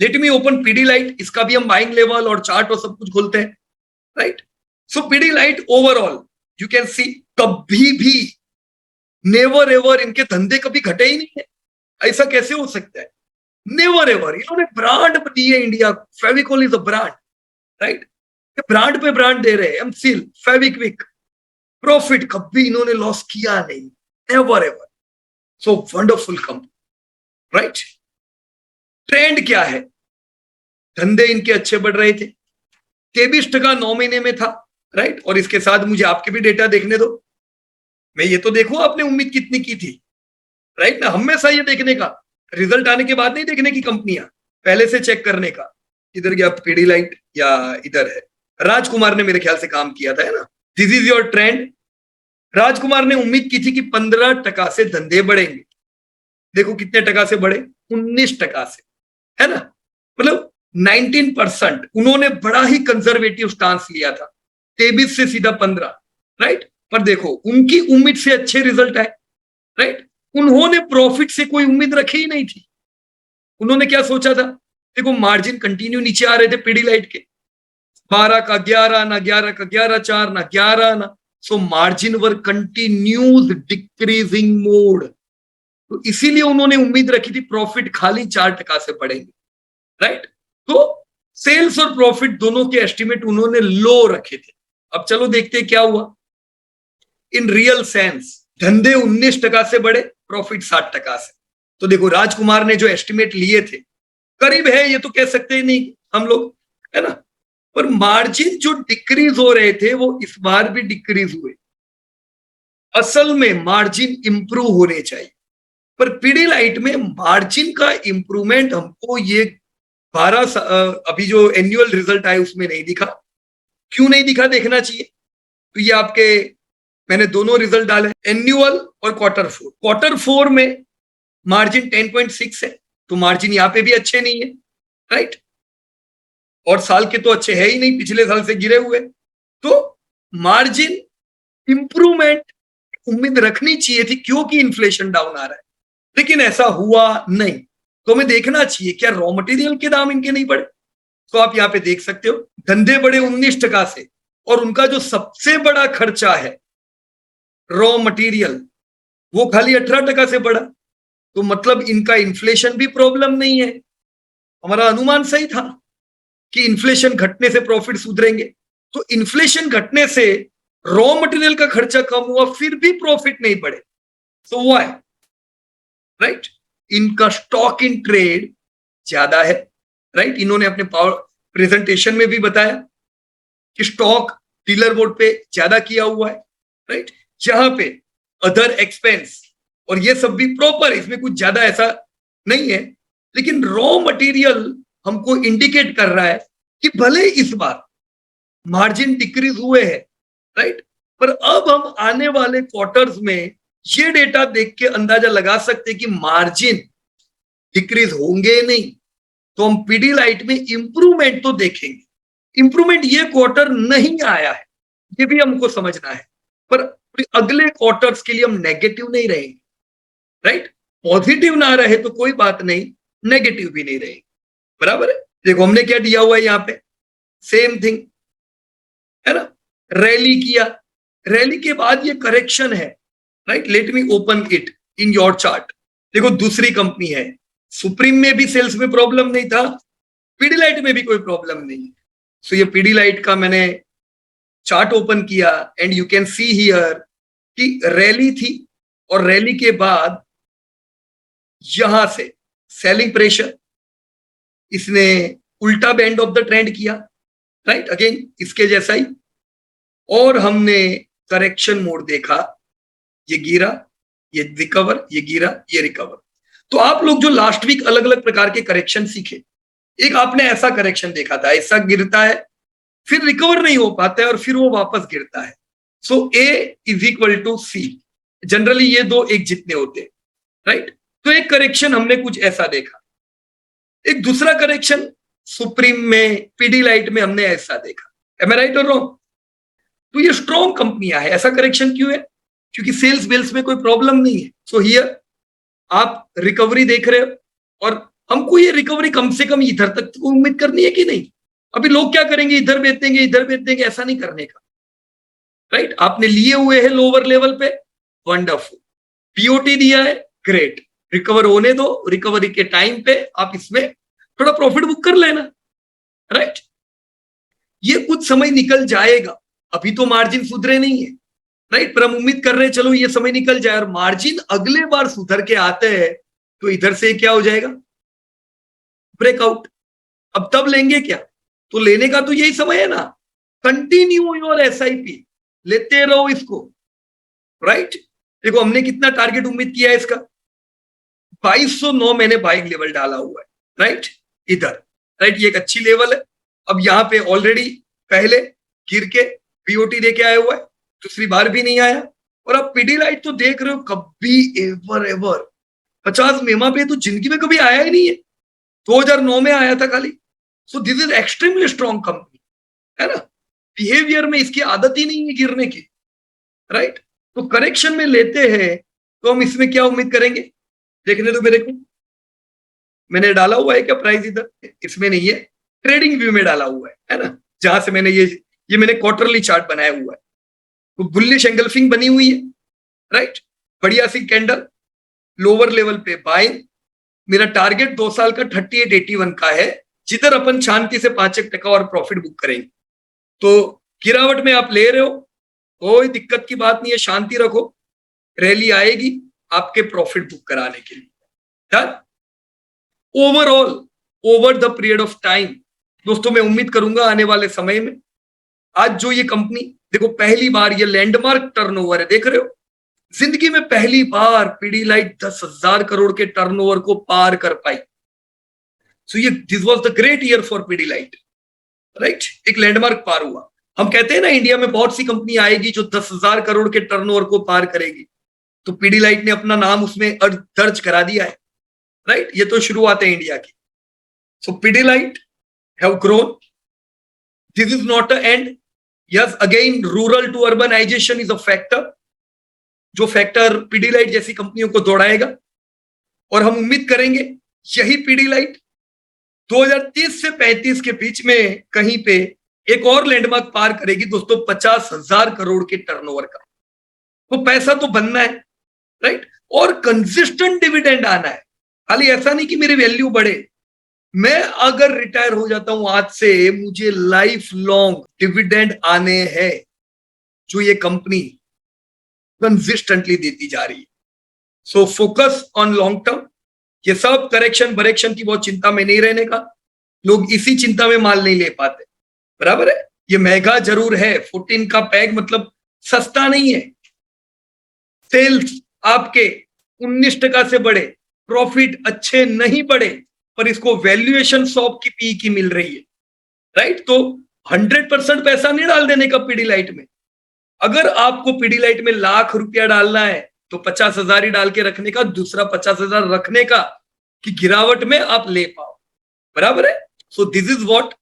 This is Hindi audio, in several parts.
लेट मी ओपन पीडीलाइट, इसका भी हम बाइंग लेवल और चार्ट और सब कुछ खोलते हैं, right. So Pidilite overall you can see कभी भी नेवर एवर इनके धंधे कभी घटे ही नहीं है। ऐसा कैसे हो सकता है? Never ever. इन्होंने ब्रांड दी है इंडिया को, Fevicol is a brand, right. Brand पे ब्रांड दे रहे हैं, एमसील, फेविक्विक, प्रॉफिट कभी इन्होंने लॉस किया नहीं, never ever. So wonderful company, right. Trend क्या है? धंधे इनके अच्छे बढ़ रहे थे, 23% 9 महीने में था, राइट। और इसके साथ मुझे आपके भी डेटा देखने दो। मैं ये तो देखूं आपने उम्मीद कितनी की थी, राइट ना। हमेशा ये देखने का, रिजल्ट आने के बाद नहीं देखने की कंपनियां, पहले से चेक करने का। इधर गया पीडीलाइट या इधर है, राजकुमार ने मेरे ख्याल से काम किया था, है ना। This is your trend. Rajkumar ने उम्मीद की थी कि 15% से धंधे बढ़ेंगे। देखो कितने टका से बढ़े, 19% से, है ना। मतलब 19%। उन्होंने बड़ा ही कंजर्वेटिव स्टांस लिया था, 23 से सीधा 15, राइट। पर देखो उनकी उम्मीद से अच्छे रिजल्ट आए, राइट। उन्होंने प्रॉफिट से कोई उम्मीद रखी ही नहीं थी। उन्होंने क्या सोचा था? देखो मार्जिन कंटिन्यू नीचे आ रहे थे पीडीलाइट के, 12 का 11 ना, 11 का 11.4 ना, 11 ना। सो मार्जिन वर कंटिन्यूज डिक्रीजिंग मोड। तो इसीलिए उन्होंने उम्मीद रखी थी प्रॉफिट खाली 4% से बढ़ेंगे, राइट। तो सेल्स और प्रॉफिट दोनों के एस्टिमेट उन्होंने लो रखे थे। अब चलो देखते हैं क्या हुआ इन रियल सेंस। धंधे 19% से बढ़े, प्रॉफिट 60% से। तो देखो राजकुमार ने जो एस्टिमेट लिए थे करीब है, ये तो कह सकते ही नहीं हम लोग, है ना। पर मार्जिन जो डिक्रीज हो रहे थे वो इस बार भी डिक्रीज हुए। असल में मार्जिन इंप्रूव होने चाहिए, पर पीडीलाइट में मार्जिन का इंप्रूवमेंट हमको ये 12 अभी जो एनुअल रिजल्ट आए उसमें नहीं दिखा। क्यों नहीं दिखा देखना चाहिए। तो ये आपके मैंने दोनों रिजल्ट डाले, एनुअल और Q4। Q4 में मार्जिन 10.6 है, तो मार्जिन यहां पे भी अच्छे नहीं है, राइट। और साल के तो अच्छे है ही नहीं, पिछले साल से गिरे हुए। तो मार्जिन इंप्रूवमेंट उम्मीद रखनी चाहिए थी, क्योंकि इन्फ्लेशन डाउन आ रहा है, लेकिन ऐसा हुआ नहीं। तो हमें देखना चाहिए क्या रॉ मटेरियल के दाम इनके नहीं बढ़े। तो आप यहाँ पे देख सकते हो धंधे बढ़े 19% से, और उनका जो सबसे बड़ा खर्चा है रॉ मटेरियल वो खाली 18% से बढ़ा। तो मतलब इनका इन्फ्लेशन भी प्रॉब्लम नहीं है। हमारा अनुमान सही था कि इन्फ्लेशन घटने से प्रॉफिट सुधरेंगे। तो इन्फ्लेशन घटने से रॉ मटेरियल का खर्चा कम हुआ, फिर भी प्रॉफिट नहीं बढ़े। So why, right. इनका स्टॉक इन ट्रेड ज्यादा है, राइट। इन्होंने अपने पावर प्रेजेंटेशन में भी बताया कि स्टॉक डीलर बोर्ड पे ज्यादा किया हुआ है, राइट। जहां पे अदर एक्सपेंस और ये सब भी प्रॉपर, इसमें कुछ ज्यादा ऐसा नहीं है। लेकिन रॉ मटेरियल हमको इंडिकेट कर रहा है कि भले इस बार मार्जिन डिक्रीज हुए हैं, राइट, पर अब हम आने वाले क्वार्टर्स में ये डेटा देख के अंदाजा लगा सकते हैं कि मार्जिन डिक्रीज होंगे नहीं। तो हम पीडीलाइट में इंप्रूवमेंट तो देखेंगे। इंप्रूवमेंट ये क्वार्टर नहीं आया है, ये भी हमको समझना है, पर अगले क्वार्टर्स के लिए हम नेगेटिव नहीं रहेंगे, राइट। पॉजिटिव ना रहे तो कोई बात नहीं, नेगेटिव भी नहीं रहेंगे, बराबर है। देखो हमने क्या दिया हुआ है यहाँ पे, सेम थिंग, है ना। रैली किया, रैली के बाद ये करेक्शन है, right. Let me open it in your chart. देखो दूसरी कंपनी है, सुप्रीम में भी सेल्स में प्रॉब्लम नहीं था, पीडीलाइट में भी कोई प्रॉब्लम नहीं है। सो ये पीडीलाइट का मैंने चार्ट ओपन किया and you can see here कि रैली थी, और रैली के बाद यहां से सेलिंग प्रेशर, इसने उल्टा बैंड ऑफ द ट्रेंड किया, राइट, अगेन इसके जैसा ही। और हमने करेक्शन मोड देखा, ये गिरा, ये रिकवर, ये गिरा, ये रिकवर। तो आप लोग जो लास्ट वीक अलग अलग प्रकार के करेक्शन सीखे, एक आपने ऐसा करेक्शन देखा था, ऐसा गिरता है फिर रिकवर नहीं हो पाता है और फिर वो वापस गिरता है। So A is equal to C, generally ये दो एक जितने होते हैं, राइट। तो एक करेक्शन हमने कुछ ऐसा देखा, एक दूसरा करेक्शन सुप्रीम में, पीडीलाइट में हमने ऐसा देखा। एम आई राइट और रॉन्ग? तो ये स्ट्रॉन्ग कंपनियां है, ऐसा करेक्शन क्यों है? क्योंकि सेल्स वेल्स में कोई प्रॉब्लम नहीं है। सो हियर आप रिकवरी देख रहे हो, और हमको ये रिकवरी कम से कम इधर तक तो उम्मीद करनी है कि नहीं। अभी लोग क्या करेंगे, इधर बेच देंगे इधर बेच देंगे, ऐसा नहीं करने का, राइट। आपने लिए हुए हैं लोअर लेवल पे, वंडरफुल। पीओटी दिया है, ग्रेट। रिकवर होने दो, रिकवरी के टाइम पे आप इसमें थोड़ा प्रॉफिट बुक कर लेना, राइट। ये कुछ समय निकल जाएगा, अभी तो मार्जिन सुधरे नहीं है, राइट, पर हम उम्मीद कर रहे हैं चलो ये समय निकल जाए और मार्जिन अगले बार सुधर के आते हैं तो इधर से क्या हो जाएगा, ब्रेकआउट। अब तब लेंगे क्या, तो लेने का तो यही समय है ना, कंटिन्यू योर एसआईपी, लेते रहो इसको, राइट। देखो हमने कितना टारगेट उम्मीद किया है इसका, 2209 मैंने बाइंग लेवल डाला हुआ है, राइट, इधर, राइट, ये एक अच्छी लेवल है। अब यहाँ पे ऑलरेडी पहले गिर के पीओटी दे के आया हुआ है, दूसरी बार भी नहीं आया। और अब पीडीलाइट तो देख रहे हो, कभी एवर 50 मेमा पे तो जिंदगी में कभी आया ही नहीं है, 2009 में आया था खाली। सो this is extremely strong company, है ना। बिहेवियर में इसकी आदत ही नहीं है गिरने की, राइट। तो करेक्शन में लेते हैं तो हम इसमें क्या उम्मीद करेंगे, देखने दो मेरे को, मैंने डाला हुआ है क्या प्राइस इधर, इसमें नहीं है, ट्रेडिंग व्यू में डाला हुआ है ना, जहां से मैंने ये मैंने क्वार्टरली चार्ट बनाया हुआ है। तो बुलिश एंगल्फिंग बनी हुई है, राइट, बढ़िया सी कैंडल, लोअर लेवल पे बाइंग। मेरा टारगेट 2 साल का 3881 का है, जिधर अपन शांति से 5% और प्रॉफिट बुक करेंगे। तो गिरावट में आप ले रहे हो, कोई दिक्कत की बात नहीं है, शांति रखो, रैली आएगी आपके प्रॉफिट बुक कराने के लिए। Done. Overall over the period of time दोस्तों, मैं उम्मीद करूंगा आने वाले समय में, आज जो ये कंपनी देखो पहली बार ये लैंडमार्क टर्नओवर है, देख रहे हो, जिंदगी में पहली बार पीडीलाइट 10,000 करोड़ के टर्नओवर को पार कर पाई। सो ये this was the great year for Pidilite, right, एक लैंडमार्क पार हुआ। हम कहते हैं ना इंडिया में बहुत सी कंपनी आएगी जो 10,000 करोड़ के टर्नओवर को पार करेगी, तो पीडीलाइट ने अपना नाम उसमें दर्ज करा दिया है, राइट। ये तो शुरुआत है इंडिया की। So Pidilite have grown, this is not a end. Yes, again rural to urbanization is a factor, जो फैक्टर पीडीलाइट जैसी कंपनियों को दौड़ाएगा। और हम उम्मीद करेंगे यही पीडीलाइट 2030 से 35 के बीच में कहीं पे एक और लैंडमार्क पार करेगी दोस्तों, 50,000 करोड़ के टर्नओवर का। तो पैसा तो बनना है, राइट, और कंसिस्टेंट डिविडेंड आना है। खाली ऐसा नहीं कि मेरी वैल्यू बढ़े, मैं अगर रिटायर हो जाता हूं आज से, मुझे लाइफ लॉन्ग डिविडेंड आने हैं, जो ये कंपनी कंसिस्टेंटली देती जा रही है। So focus on long term. ये सब करेक्शन बरेक्शन की बहुत चिंता में नहीं रहने का, लोग इसी चिंता में माल नहीं ले पाते, बराबर है। ये महंगा जरूर है, 14 का पैग मतलब सस्ता नहीं है। सेल्स आपके 19% से बढ़े, प्रॉफिट अच्छे नहीं बढ़े, पर इसको वैल्यूएशन 100 की पी की मिल रही है, राइट। तो 100% पैसा नहीं डाल देने का पीडीलाइट में। अगर आपको पीडीलाइट में लाख रुपया डालना है तो 50,000 ही डाल के रखने का, दूसरा 50,000 रखने का कि गिरावट में आप ले पाओ, बराबर है। So this is what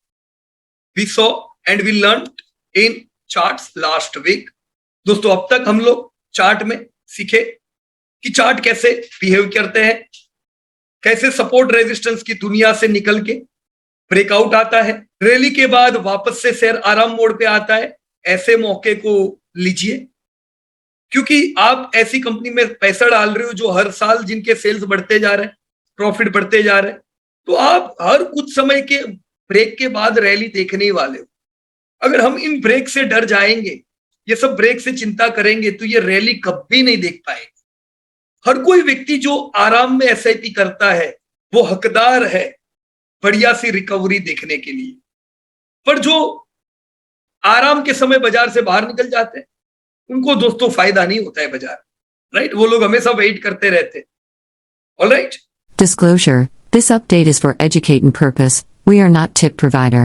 we saw and we learned in charts last week. दोस्तों अब तक हम लोग चार्ट में सीखे कि चार्ट कैसे बिहेव करते हैं, कैसे सपोर्ट रेजिस्टेंस की दुनिया से निकल के ब्रेकआउट आता है, रैली के बाद वापस से शेयर आराम मोड पे आता है। ऐसे मौके को लीजिए, क्योंकि आप ऐसी कंपनी में पैसा डाल रहे हो जो हर साल जिनके सेल्स बढ़ते जा रहे हैं, प्रॉफिट बढ़ते जा रहे हैं, तो आप हर कुछ समय के ब्रेक के बाद रैली देखने ही वाले हो। अगर हम इन ब्रेक से डर जाएंगे, ये सब ब्रेक से चिंता करेंगे, तो ये रैली कभी नहीं देख पाएंगे। हर कोई व्यक्ति जो आराम में एसआईपी करता है वो हकदार है बढ़िया सी रिकवरी देखने के लिए, पर जो आराम के समय बाजार से बाहर निकल जाते हैं उनको दोस्तों फायदा नहीं होता है बाजार, राइट। वो लोग हमेशा वेट करते रहते हैं। Alright. Disclosure: This update is for educating purpose. We are not tip provider.